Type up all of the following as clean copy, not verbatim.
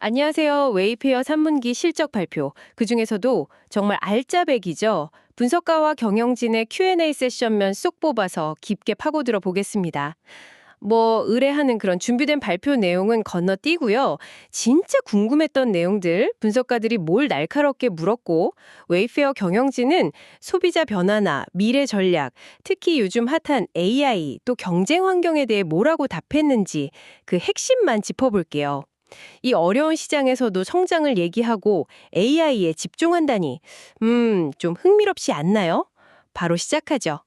안녕하세요. 웨이페어 3분기 실적 발표. 그중에서도 정말 알짜배기죠. 분석가와 경영진의 Q&A 세션면 쏙 뽑아서 깊게 파고들어 보겠습니다. 의뢰하는 그런 준비된 발표 내용은 건너뛰고요. 진짜 궁금했던 내용들, 분석가들이 뭘 날카롭게 물었고, 웨이페어 경영진은 소비자 변화나 미래 전략, 특히 요즘 핫한 AI, 또 경쟁 환경에 대해 뭐라고 답했는지 그 핵심만 짚어볼게요. 이 어려운 시장에서도 성장을 얘기하고 AI에 집중한다니, 좀 흥미롭지 않나요? 바로 시작하죠.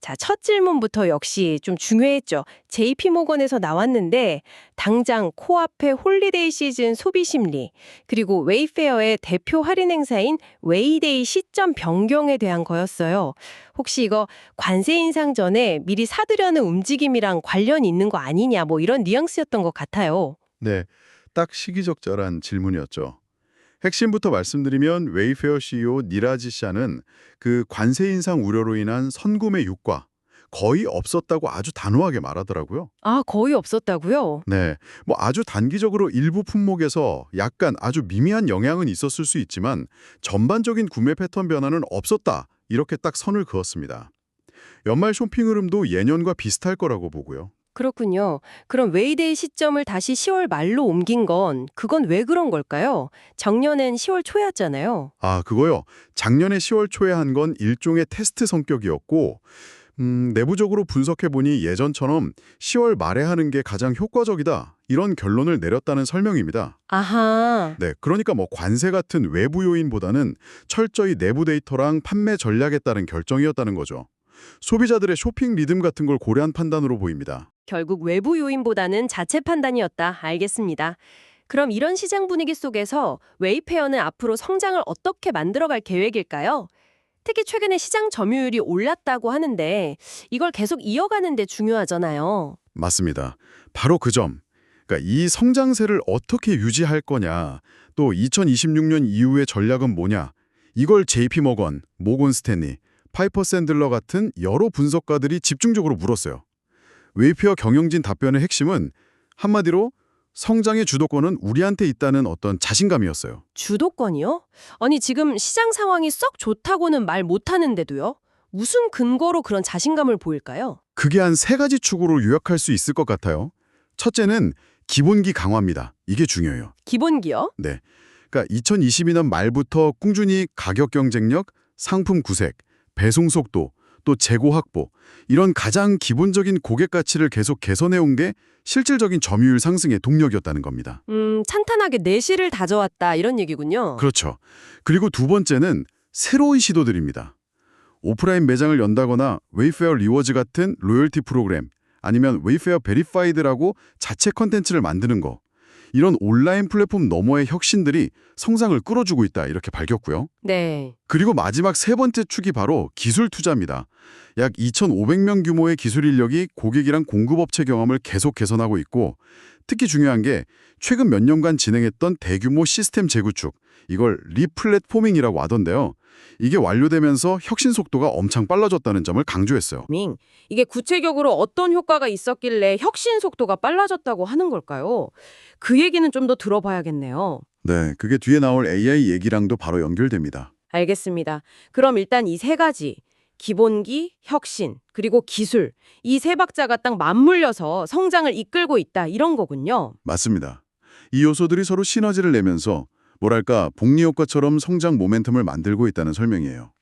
자, 첫 질문부터 역시 좀 중요했죠. JP모건에서 나왔는데 당장 코앞의 홀리데이 시즌 소비 심리, 그리고 웨이페어의 대표 할인 행사인 웨이데이 시점 변경에 대한 거였어요. 혹시 이거 관세 인상 전에 미리 사두려는 움직임이랑 관련 있는 거 아니냐, 이런 뉘앙스였던 것 같아요. 네, 딱 시기적절한 질문이었죠. 핵심부터 말씀드리면 웨이페어 CEO 니라지 샤는 그 관세 인상 우려로 인한 선구매 유가 거의 없었다고 아주 단호하게 말하더라고요. 아, 거의 없었다고요? 네, 뭐 아주 단기적으로 일부 품목에서 약간 아주 미미한 영향은 있었을 수 있지만 전반적인 구매 패턴 변화는 없었다. 이렇게 딱 선을 그었습니다. 연말 쇼핑 흐름도 예년과 비슷할 거라고 보고요. 그렇군요. 그럼 웨이데이 시점을 다시 10월 말로 옮긴 그건 왜 그런 걸까요? 작년엔 10월 초였잖아요. 아, 그거요. 작년에 10월 초에 한 건 일종의 테스트 성격이었고 내부적으로 분석해보니 예전처럼 10월 말에 하는 게 가장 효과적이다. 이런 결론을 내렸다는 설명입니다. 아하. 네, 그러니까 뭐 관세 같은 외부 요인보다는 철저히 내부 데이터랑 판매 전략에 따른 결정이었다는 거죠. 소비자들의 쇼핑 리듬 같은 걸 고려한 판단으로 보입니다. 결국 외부 요인보다는 자체 판단이었다. 알겠습니다. 그럼 이런 시장 분위기 속에서 웨이페어는 앞으로 성장을 어떻게 만들어갈 계획일까요? 특히 최근에 시장 점유율이 올랐다고 하는데 이걸 계속 이어가는 데 중요하잖아요. 맞습니다. 바로 그 점. 그러니까 이 성장세를 어떻게 유지할 거냐, 또 2026년 이후의 전략은 뭐냐, 이걸 JP모건, 모건 스탠리, 파이퍼 샌들러 같은 여러 분석가들이 집중적으로 물었어요. 웨이페어 경영진 답변의 핵심은 한마디로 성장의 주도권은 우리한테 있다는 어떤 자신감이었어요. 주도권이요? 아니, 지금 시장 상황이 썩 좋다고는 말 못하는데도요? 무슨 근거로 그런 자신감을 보일까요? 그게 한 세 가지 축으로 요약할 수 있을 것 같아요. 첫째는 기본기 강화입니다. 이게 중요해요. 기본기요? 네. 그러니까 2022년 말부터 꾸준히 가격 경쟁력, 상품 구색, 배송 속도, 또 재고 확보 이런 가장 기본적인 고객 가치를 계속 개선해 온 게 실질적인 점유율 상승의 동력이었다는 겁니다. 찬탄하게 내실을 다져왔다 이런 얘기군요. 그렇죠. 그리고 두 번째는 새로운 시도들입니다. 오프라인 매장을 연다거나 웨이페어 리워즈 같은 로열티 프로그램 아니면 웨이페어 베리파이드라고 자체 컨텐츠를 만드는 거. 이런 온라인 플랫폼 너머의 혁신들이 성장을 끌어주고 있다 이렇게 밝혔고요. 네. 그리고 마지막 세 번째 축이 바로 기술 투자입니다. 약 2,500명 규모의 기술 인력이 고객이랑 공급업체 경험을 계속 개선하고 있고 특히 중요한 게 최근 몇 년간 진행했던 대규모 시스템 재구축, 이걸 리플랫포밍이라고 하던데요. 이게 완료되면서 혁신 속도가 엄청 빨라졌다는 점을 강조했어요. 이게 구체적으로 어떤 효과가 있었길래 혁신 속도가 빨라졌다고 하는 걸까요? 그 얘기는 좀 더 들어봐야겠네요. 네, 그게 뒤에 나올 AI 얘기랑도 바로 연결됩니다. 알겠습니다. 그럼 일단 이 세 가지, 기본기, 혁신, 그리고 기술, 이 세 박자가 딱 맞물려서 성장을 이끌고 있다 이런 거군요. 맞습니다. 이 요소들이 서로 시너지를 내면서 뭐랄까 복리 효과처럼 성장 모멘텀을 만들고 있다는 설명이에요.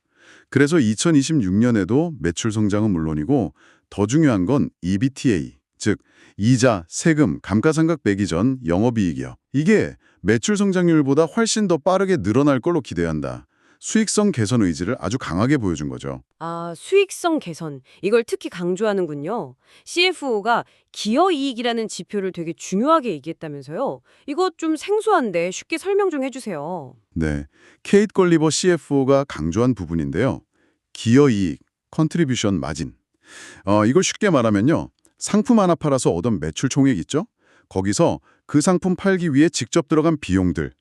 그래서 2026년에도 매출 성장은 물론이고 더 중요한 건 EBITDA, 즉 이자, 세금, 감가상각 빼기 전 영업이익이요. 이게 매출 성장률보다 훨씬 더 빠르게 늘어날 걸로 기대한다. 수익성 개선 의지를 아주 강하게 보여준 거죠. 아, 수익성 개선. 이걸 특히 강조하는군요. CFO가 기여이익이라는 지표를 되게 중요하게 얘기했다면서요. 이거 좀 생소한데 쉽게 설명 좀 해주세요. 네, 케이트 걸리버 CFO가 강조한 부분인데요. 기여이익, 컨트리뷰션 마진. 이걸 쉽게 말하면요. 상품 하나 팔아서 얻은 매출 총액 있죠? 거기서 그 상품 팔기 위해 직접 들어간 비용들.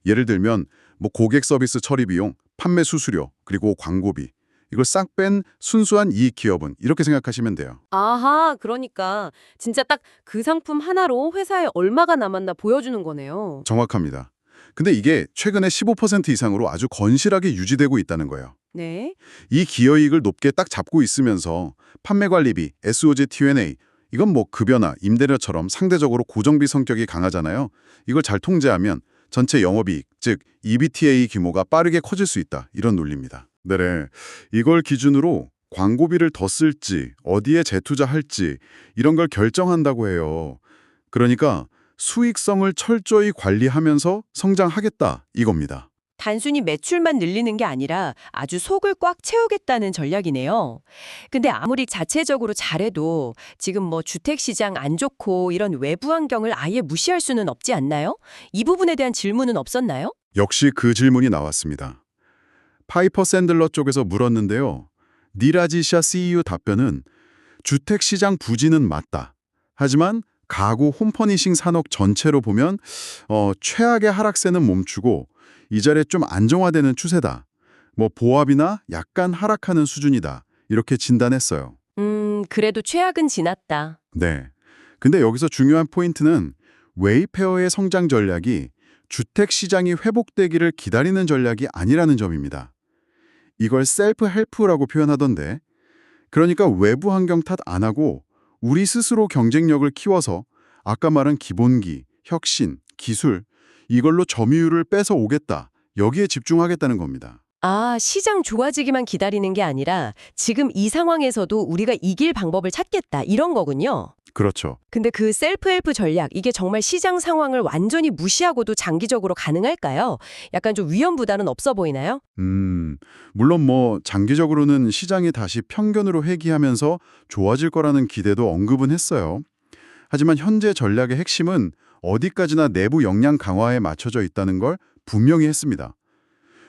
예를 들면 뭐 고객 서비스 처리 비용, 판매 수수료, 그리고 광고비. 이걸 싹 뺀 순수한 이익 기업은 이렇게 생각하시면 돼요. 아하, 그러니까 진짜 딱 그 상품 하나로 회사에 얼마가 남았나 보여주는 거네요. 정확합니다. 근데 이게 최근에 15% 이상으로 아주 건실하게 유지되고 있다는 거예요. 네. 이 기여이익을 높게 딱 잡고 있으면서 판매 관리비, SOG T&A 이건 뭐 급여나 임대료처럼 상대적으로 고정비 성격이 강하잖아요. 이걸 잘 통제하면 전체 영업이익, 즉 EBITDA 규모가 빠르게 커질 수 있다. 이런 논리입니다. 네, 이걸 기준으로 광고비를 더 쓸지, 어디에 재투자할지 이런 걸 결정한다고 해요. 그러니까 수익성을 철저히 관리하면서 성장하겠다 이겁니다. 단순히 매출만 늘리는 게 아니라 아주 속을 꽉 채우겠다는 전략이네요. 근데 아무리 자체적으로 잘해도 지금 뭐 주택 시장 안 좋고 이런 외부 환경을 아예 무시할 수는 없지 않나요? 이 부분에 대한 질문은 없었나요? 역시 그 질문이 나왔습니다. 파이퍼 샌들러 쪽에서 물었는데요. 니라지샤 CEO 답변은 주택시장 부진은 맞다. 하지만 가구 홈퍼니싱 산업 전체로 보면 최악의 하락세는 멈추고 이자리에 좀 안정화되는 추세다. 뭐 보합이나 약간 하락하는 수준이다. 이렇게 진단했어요. 그래도 최악은 지났다. 네. 근데 여기서 중요한 포인트는 웨이페어의 성장 전략이 주택시장이 회복되기를 기다리는 전략이 아니라는 점입니다. 이걸 셀프 헬프라고 표현하던데 그러니까 외부 환경 탓 안 하고 우리 스스로 경쟁력을 키워서 아까 말한 기본기, 혁신, 기술 이걸로 점유율을 뺏어 오겠다. 여기에 집중하겠다는 겁니다. 아, 시장 좋아지기만 기다리는 게 아니라 지금 이 상황에서도 우리가 이길 방법을 찾겠다. 이런 거군요. 그렇죠. 근데 그 셀프 헬프 전략, 이게 정말 시장 상황을 완전히 무시하고도 장기적으로 가능할까요? 약간 좀 위험 부담은 없어 보이나요? 물론 뭐 장기적으로는 시장이 다시 평균으로 회귀하면서 좋아질 거라는 기대도 언급은 했어요. 하지만 현재 전략의 핵심은 어디까지나 내부 역량 강화에 맞춰져 있다는 걸 분명히 했습니다.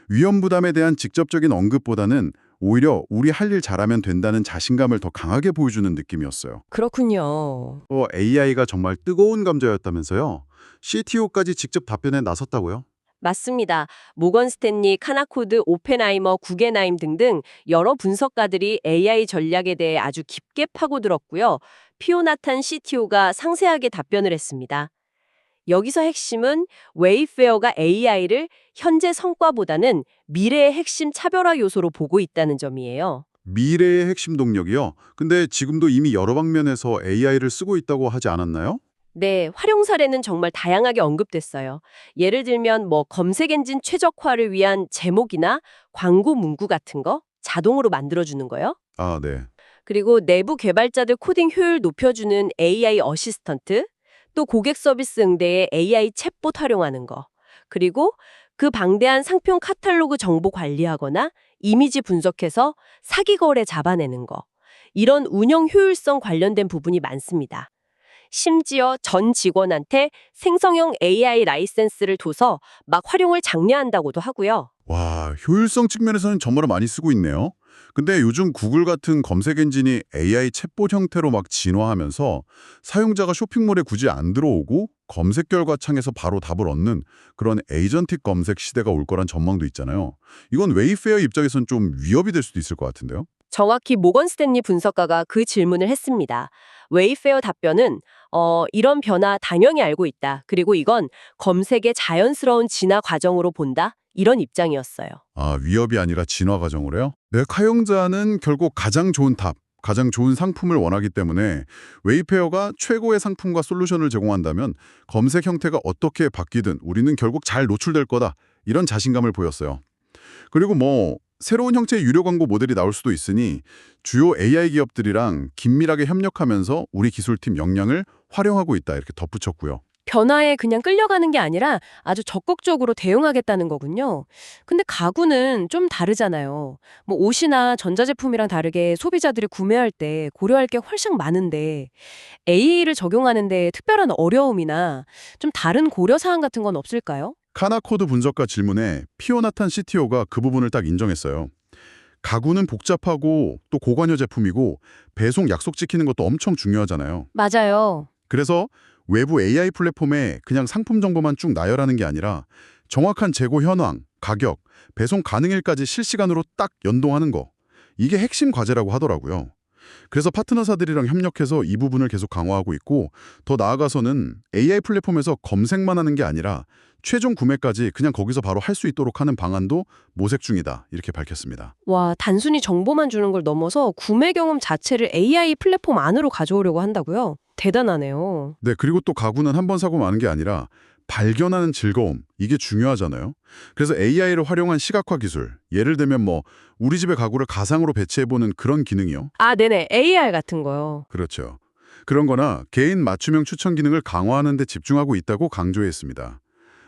위험 부담에 대한 직접적인 언급보다는 오히려 우리 할 일 잘하면 된다는 자신감을 더 강하게 보여주는 느낌이었어요. 그렇군요. AI가 정말 뜨거운 감자였다면서요? CTO까지 직접 답변에 나섰다고요? 맞습니다. 모건 스탠리, 카나코드, 오펜하이머, 구겐하임 등등 여러 분석가들이 AI 전략에 대해 아주 깊게 파고들었고요. 피오나탄 CTO가 상세하게 답변을 했습니다. 여기서 핵심은 웨이페어가 AI를 현재 성과보다는 미래의 핵심 차별화 요소로 보고 있다는 점이에요. 미래의 핵심 동력이요? 근데 지금도 이미 여러 방면에서 AI를 쓰고 있다고 하지 않았나요? 네, 활용 사례는 정말 다양하게 언급됐어요. 예를 들면 검색 엔진 최적화를 위한 제목이나 광고 문구 같은 거 자동으로 만들어주는 거요. 아, 네. 그리고 내부 개발자들 코딩 효율 높여주는 AI 어시스턴트, 또 고객 서비스 응대에 AI 챗봇 활용하는 거, 그리고 그 방대한 상품 카탈로그 정보 관리하거나 이미지 분석해서 사기 거래 잡아내는 거, 이런 운영 효율성 관련된 부분이 많습니다. 심지어 전 직원한테 생성형 AI 라이센스를 둬서 막 활용을 장려한다고도 하고요. 와, 효율성 측면에서는 정말 많이 쓰고 있네요. 근데 요즘 구글 같은 검색 엔진이 AI 챗봇 형태로 막 진화하면서 사용자가 쇼핑몰에 굳이 안 들어오고 검색 결과 창에서 바로 답을 얻는 그런 에이전틱 검색 시대가 올 거란 전망도 있잖아요. 이건 웨이페어 입장에선 좀 위협이 될 수도 있을 것 같은데요. 정확히 모건 스탠리 분석가가 그 질문을 했습니다. 웨이페어 답변은 이런 변화 당연히 알고 있다. 그리고 이건 검색의 자연스러운 진화 과정으로 본다. 이런 입장이었어요. 아, 위협이 아니라 진화 과정으로요? 네, 사용자는 결국 가장 좋은 답, 가장 좋은 상품을 원하기 때문에 웨이페어가 최고의 상품과 솔루션을 제공한다면 검색 형태가 어떻게 바뀌든 우리는 결국 잘 노출될 거다. 이런 자신감을 보였어요. 그리고 뭐 새로운 형태의 유료 광고 모델이 나올 수도 있으니 주요 AI 기업들이랑 긴밀하게 협력하면서 우리 기술팀 역량을 활용하고 있다. 이렇게 덧붙였고요. 변화에 그냥 끌려가는 게 아니라 아주 적극적으로 대응하겠다는 거군요. 근데 가구는 좀 다르잖아요. 뭐 옷이나 전자제품이랑 다르게 소비자들이 구매할 때 고려할 게 훨씬 많은데 AI를 적용하는데 특별한 어려움이나 좀 다른 고려사항 같은 건 없을까요? 카나코드 분석가 질문에 피오나탄 CTO가 그 부분을 딱 인정했어요. 가구는 복잡하고 또 고관여 제품이고 배송 약속 지키는 것도 엄청 중요하잖아요. 맞아요. 그래서 외부 AI 플랫폼에 그냥 상품 정보만 쭉 나열하는 게 아니라 정확한 재고 현황, 가격, 배송 가능일까지 실시간으로 딱 연동하는 거. 이게 핵심 과제라고 하더라고요. 그래서 파트너사들이랑 협력해서 이 부분을 계속 강화하고 있고 더 나아가서는 AI 플랫폼에서 검색만 하는 게 아니라 최종 구매까지 그냥 거기서 바로 할 수 있도록 하는 방안도 모색 중이다. 이렇게 밝혔습니다. 와, 단순히 정보만 주는 걸 넘어서 구매 경험 자체를 AI 플랫폼 안으로 가져오려고 한다고요? 대단하네요. 네, 그리고 또 가구는 한 번 사고 마는 게 아니라 발견하는 즐거움, 이게 중요하잖아요. 그래서 AI를 활용한 시각화 기술, 예를 들면 뭐 우리 집의 가구를 가상으로 배치해보는 그런 기능이요. 아, 네네. AR 같은 거요. 그렇죠. 그런 거나 개인 맞춤형 추천 기능을 강화하는 데 집중하고 있다고 강조했습니다.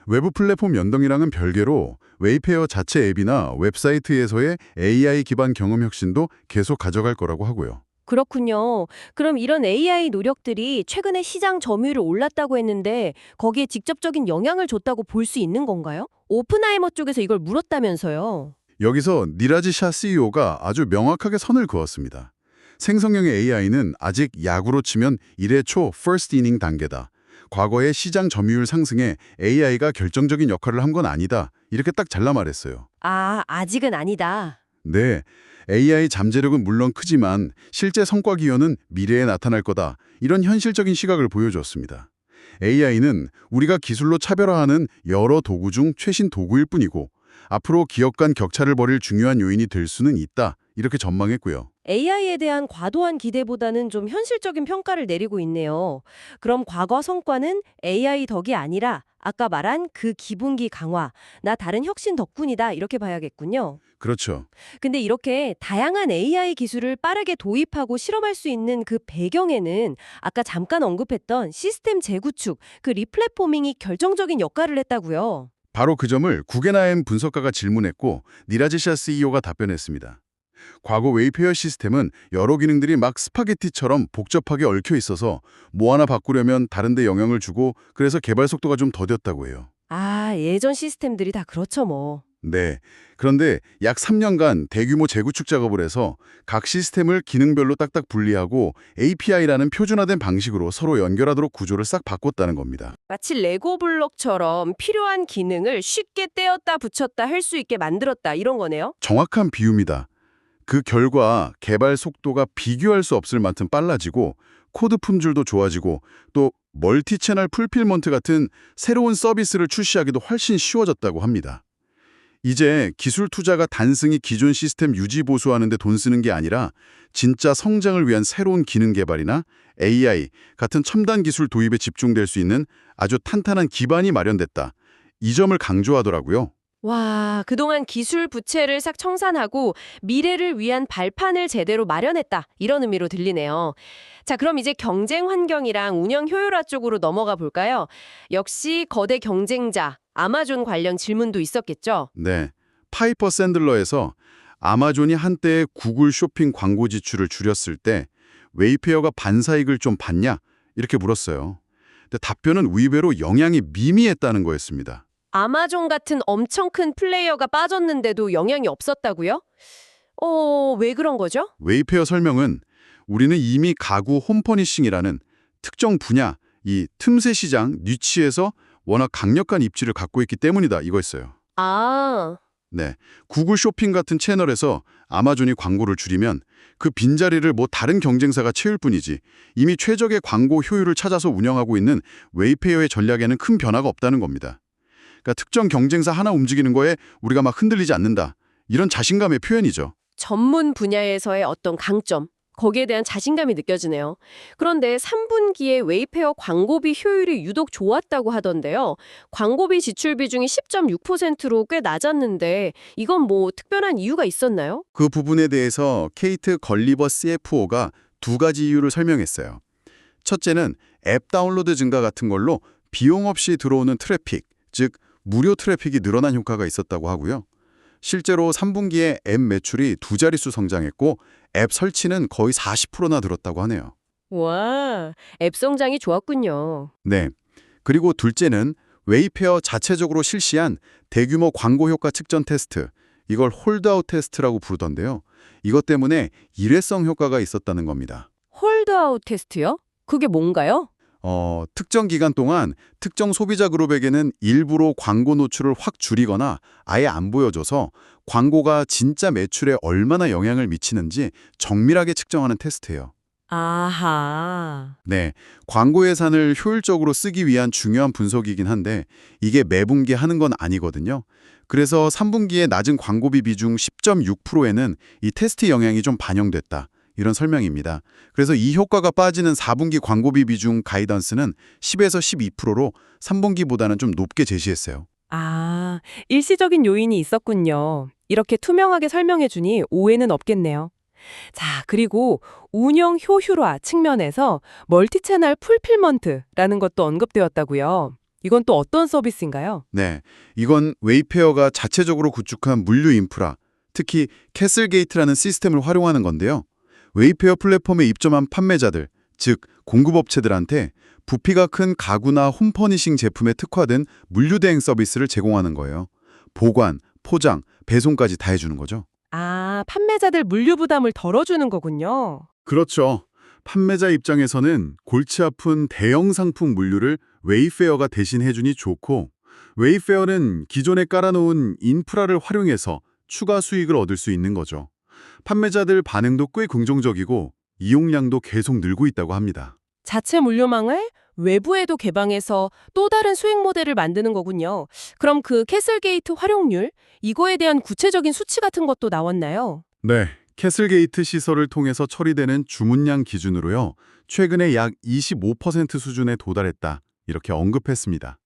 외부 플랫폼 연동이랑은 별개로 웨이페어 자체 앱이나 웹사이트에서의 AI 기반 경험 혁신도 계속 가져갈 거라고 하고요. 그렇군요. 그럼 이런 AI 노력들이 최근에 시장 점유율이 올랐다고 했는데 거기에 직접적인 영향을 줬다고 볼 수 있는 건가요? 오픈하이머 쪽에서 이걸 물었다면서요. 여기서 니라지 샤 CEO가 아주 명확하게 선을 그었습니다. 생성형의 AI는 아직 야구로 치면 1회 초 first inning 단계다. 과거의 시장 점유율 상승에 AI가 결정적인 역할을 한 건 아니다. 이렇게 딱 잘라 말했어요. 아, 아직은 아니다. 네, AI 잠재력은 물론 크지만 실제 성과 기여는 미래에 나타날 거다. 이런 현실적인 시각을 보여줬습니다. AI는 우리가 기술로 차별화하는 여러 도구 중 최신 도구일 뿐이고 앞으로 기업 간 격차를 벌일 중요한 요인이 될 수는 있다. 이렇게 전망했고요. AI에 대한 과도한 기대보다는 좀 현실적인 평가를 내리고 있네요. 그럼 과거 성과는 AI 덕이 아니라 아까 말한 그 기본기 강화, 나 다른 혁신 덕분이다 이렇게 봐야겠군요. 그렇죠. 근데 이렇게 다양한 AI 기술을 빠르게 도입하고 실험할 수 있는 그 배경에는 아까 잠깐 언급했던 시스템 재구축, 그 리플랫포밍이 결정적인 역할을 했다고요. 바로 그 점을 구겐하임 분석가가 질문했고 니라지샤 CEO가 답변했습니다. 과거 웨이페어 시스템은 여러 기능들이 막 스파게티처럼 복잡하게 얽혀 있어서 뭐 하나 바꾸려면 다른 데 영향을 주고 그래서 개발 속도가 좀 더뎠다고 해요. 아, 예전 시스템들이 다 그렇죠 뭐. 네. 그런데 약 3년간 대규모 재구축 작업을 해서 각 시스템을 기능별로 딱딱 분리하고 API라는 표준화된 방식으로 서로 연결하도록 구조를 싹 바꿨다는 겁니다. 마치 레고 블록처럼 필요한 기능을 쉽게 떼었다 붙였다 할 수 있게 만들었다 이런 거네요. 정확한 비유입니다. 그 결과 개발 속도가 비교할 수 없을 만큼 빨라지고 코드 품질도 좋아지고 또 멀티 채널 풀필먼트 같은 새로운 서비스를 출시하기도 훨씬 쉬워졌다고 합니다. 이제 기술 투자가 단순히 기존 시스템 유지 보수하는 데 돈 쓰는 게 아니라 진짜 성장을 위한 새로운 기능 개발이나 AI 같은 첨단 기술 도입에 집중될 수 있는 아주 탄탄한 기반이 마련됐다. 이 점을 강조하더라고요. 와, 그동안 기술 부채를 싹 청산하고 미래를 위한 발판을 제대로 마련했다. 이런 의미로 들리네요. 자, 그럼 이제 경쟁 환경이랑 운영 효율화 쪽으로 넘어가 볼까요? 역시 거대 경쟁자, 아마존 관련 질문도 있었겠죠? 네, 파이퍼 샌들러에서 아마존이 한때 구글 쇼핑 광고 지출을 줄였을 때 웨이페어가 반사익을 좀 봤냐? 이렇게 물었어요. 근데 답변은 의외로 영향이 미미했다는 거였습니다. 아마존 같은 엄청 큰 플레이어가 빠졌는데도 영향이 없었다고요? 왜 그런 거죠? 웨이페어 설명은 우리는 이미 가구 홈퍼니싱이라는 특정 분야, 이 틈새 시장, 니치에서 워낙 강력한 입지를 갖고 있기 때문이다 이거였어요. 아, 네, 구글 쇼핑 같은 채널에서 아마존이 광고를 줄이면 그 빈자리를 뭐 다른 경쟁사가 채울 뿐이지 이미 최적의 광고 효율을 찾아서 운영하고 있는 웨이페어의 전략에는 큰 변화가 없다는 겁니다. 그러니까 특정 경쟁사 하나 움직이는 거에 우리가 막 흔들리지 않는다. 이런 자신감의 표현이죠. 전문 분야에서의 어떤 강점, 거기에 대한 자신감이 느껴지네요. 그런데 3분기에 웨이페어 광고비 효율이 유독 좋았다고 하던데요. 광고비 지출 비중이 10.6%로 꽤 낮았는데 이건 뭐 특별한 이유가 있었나요? 그 부분에 대해서 케이트 걸리버 CFO가 두 가지 이유를 설명했어요. 첫째는 앱 다운로드 증가 같은 걸로 비용 없이 들어오는 트래픽, 즉 무료 트래픽이 늘어난 효과가 있었다고 하고요. 실제로 3분기에 앱 매출이 두 자릿수 성장했고 앱 설치는 거의 40%나 늘었다고 하네요. 와, 앱 성장이 좋았군요. 네. 그리고 둘째는 웨이페어 자체적으로 실시한 대규모 광고 효과 측정 테스트, 이걸 홀드아웃 테스트라고 부르던데요. 이것 때문에 일회성 효과가 있었다는 겁니다. 홀드아웃 테스트요? 그게 뭔가요? 특정 기간 동안 특정 소비자 그룹에게는 일부러 광고 노출을 확 줄이거나 아예 안 보여줘서 광고가 진짜 매출에 얼마나 영향을 미치는지 정밀하게 측정하는 테스트예요. 아하. 네, 광고 예산을 효율적으로 쓰기 위한 중요한 분석이긴 한데 이게 매분기 하는 건 아니거든요. 그래서 3분기에 낮은 광고비 비중 10.6%에는 이 테스트 영향이 좀 반영됐다. 이런 설명입니다. 그래서 이 효과가 빠지는 4분기 광고비 비중 가이던스는 10에서 12%로 3분기보다는 좀 높게 제시했어요. 아, 일시적인 요인이 있었군요. 이렇게 투명하게 설명해주니 오해는 없겠네요. 자, 그리고 운영 효율화 측면에서 멀티채널 풀필먼트라는 것도 언급되었다고요. 이건 또 어떤 서비스인가요? 네, 이건 웨이페어가 자체적으로 구축한 물류 인프라, 특히 캐슬게이트라는 시스템을 활용하는 건데요. 웨이페어 플랫폼에 입점한 판매자들, 즉 공급업체들한테 부피가 큰 가구나 홈퍼니싱 제품에 특화된 물류 대행 서비스를 제공하는 거예요. 보관, 포장, 배송까지 다 해주는 거죠. 아, 판매자들 물류 부담을 덜어주는 거군요. 그렇죠. 판매자 입장에서는 골치 아픈 대형 상품 물류를 웨이페어가 대신 해주니 좋고, 웨이페어는 기존에 깔아놓은 인프라를 활용해서 추가 수익을 얻을 수 있는 거죠. 판매자들 반응도 꽤 긍정적이고 이용량도 계속 늘고 있다고 합니다. 자체 물류망을 외부에도 개방해서 또 다른 수익 모델을 만드는 거군요. 그럼 그 캐슬게이트 활용률, 이거에 대한 구체적인 수치 같은 것도 나왔나요? 네, 캐슬게이트 시설을 통해서 처리되는 주문량 기준으로요. 최근에 약 25% 수준에 도달했다. 이렇게 언급했습니다.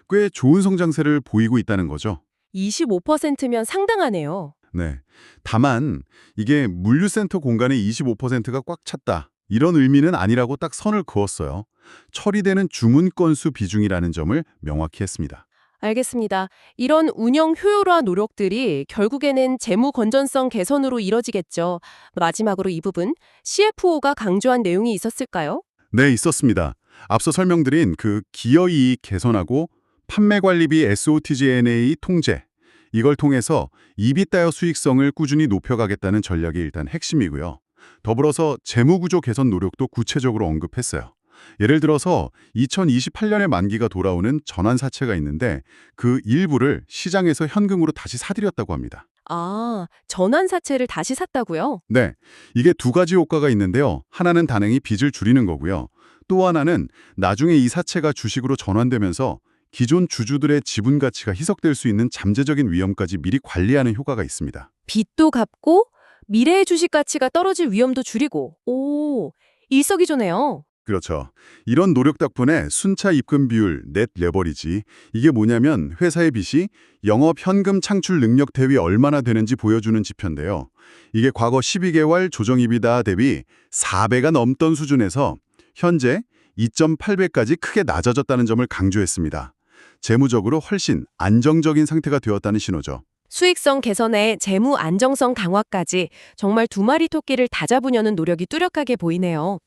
꽤 좋은 성장세를 보이고 있다는 거죠. 25%면 상당하네요. 네. 다만 이게 물류센터 공간의 25%가 꽉 찼다. 이런 의미는 아니라고 딱 선을 그었어요. 처리되는 주문 건수 비중이라는 점을 명확히 했습니다. 알겠습니다. 이런 운영 효율화 노력들이 결국에는 재무 건전성 개선으로 이뤄지겠죠. 마지막으로 이 부분, CFO가 강조한 내용이 있었을까요? 네, 있었습니다. 앞서 설명드린 그 기여이익 개선하고 판매관리비 SOTG&A 통제, 이걸 통해서 이비타여 수익성을 꾸준히 높여가겠다는 전략이 일단 핵심이고요. 더불어서 재무구조 개선 노력도 구체적으로 언급했어요. 예를 들어서 2028년에 만기가 돌아오는 전환사채가 있는데 그 일부를 시장에서 현금으로 다시 사들였다고 합니다. 아, 전환사채를 다시 샀다고요? 네, 이게 두 가지 효과가 있는데요. 하나는 단행이 빚을 줄이는 거고요. 또 하나는 나중에 이 사채가 주식으로 전환되면서 기존 주주들의 지분 가치가 희석될 수 있는 잠재적인 위험까지 미리 관리하는 효과가 있습니다. 빚도 갚고 미래의 주식 가치가 떨어질 위험도 줄이고. 오, 일석이조네요. 그렇죠. 이런 노력 덕분에 순차 입금 비율, 넷 레버리지, 이게 뭐냐면 회사의 빚이 영업 현금 창출 능력 대비 얼마나 되는지 보여주는 지표인데요. 이게 과거 12개월 조정이비다 대비 4배가 넘던 수준에서 현재 2.8배까지 크게 낮아졌다는 점을 강조했습니다. 재무적으로 훨씬 안정적인 상태가 되었다는 신호죠. 수익성 개선에 재무 안정성 강화까지 정말 두 마리 토끼를 다 잡으려는 노력이 뚜렷하게 보이네요.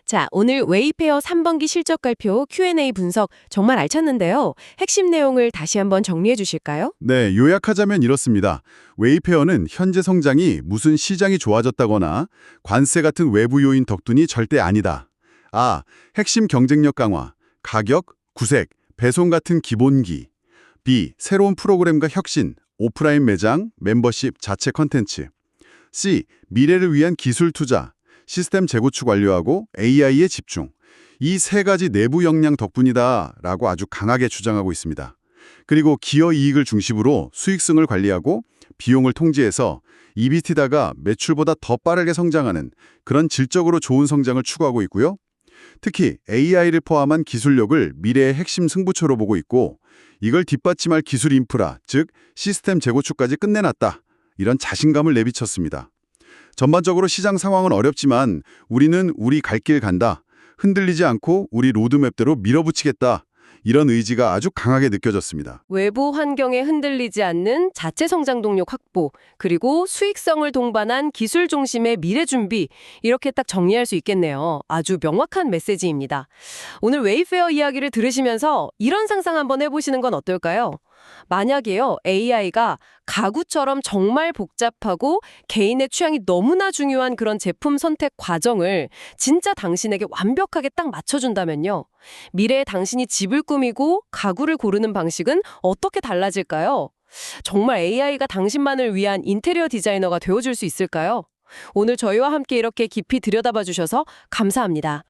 자, 오늘 웨이페어 3분기 실적 발표 Q&A 분석 정말 알찼는데요. 핵심 내용을 다시 한번 정리해 주실까요? 네, 요약하자면 이렇습니다. 웨이페어는 현재 성장이 무슨 시장이 좋아졌다거나 관세 같은 외부 요인 덕분이 절대 아니다. 아, 핵심 경쟁력 강화, 가격, 구색, 배송 같은 기본기. B, 새로운 프로그램과 혁신, 오프라인 매장, 멤버십, 자체 컨텐츠. C, 미래를 위한 기술 투자, 시스템 재구축 완료하고 AI에 집중. 이 세 가지 내부 역량 덕분이다라고 아주 강하게 주장하고 있습니다. 그리고 기여 이익을 중심으로 수익성을 관리하고 비용을 통제해서 EBITDA가 매출보다 더 빠르게 성장하는 그런 질적으로 좋은 성장을 추구하고 있고요. 특히 AI를 포함한 기술력을 미래의 핵심 승부처로 보고 있고 이걸 뒷받침할 기술 인프라, 즉 시스템 재구축까지 끝내놨다. 이런 자신감을 내비쳤습니다. 전반적으로 시장 상황은 어렵지만 우리는 우리 갈 길 간다. 흔들리지 않고 우리 로드맵대로 밀어붙이겠다. 이런 의지가 아주 강하게 느껴졌습니다. 외부 환경에 흔들리지 않는 자체 성장 동력 확보, 그리고 수익성을 동반한 기술 중심의 미래 준비, 이렇게 딱 정리할 수 있겠네요. 아주 명확한 메시지입니다. 오늘 웨이페어 이야기를 들으시면서 이런 상상 한번 해보시는 건 어떨까요? 만약에요, AI가 가구처럼 정말 복잡하고 개인의 취향이 너무나 중요한 그런 제품 선택 과정을 진짜 당신에게 완벽하게 딱 맞춰준다면요. 미래에 당신이 집을 꾸미고 가구를 고르는 방식은 어떻게 달라질까요? 정말 AI가 당신만을 위한 인테리어 디자이너가 되어줄 수 있을까요? 오늘 저희와 함께 이렇게 깊이 들여다봐 주셔서 감사합니다.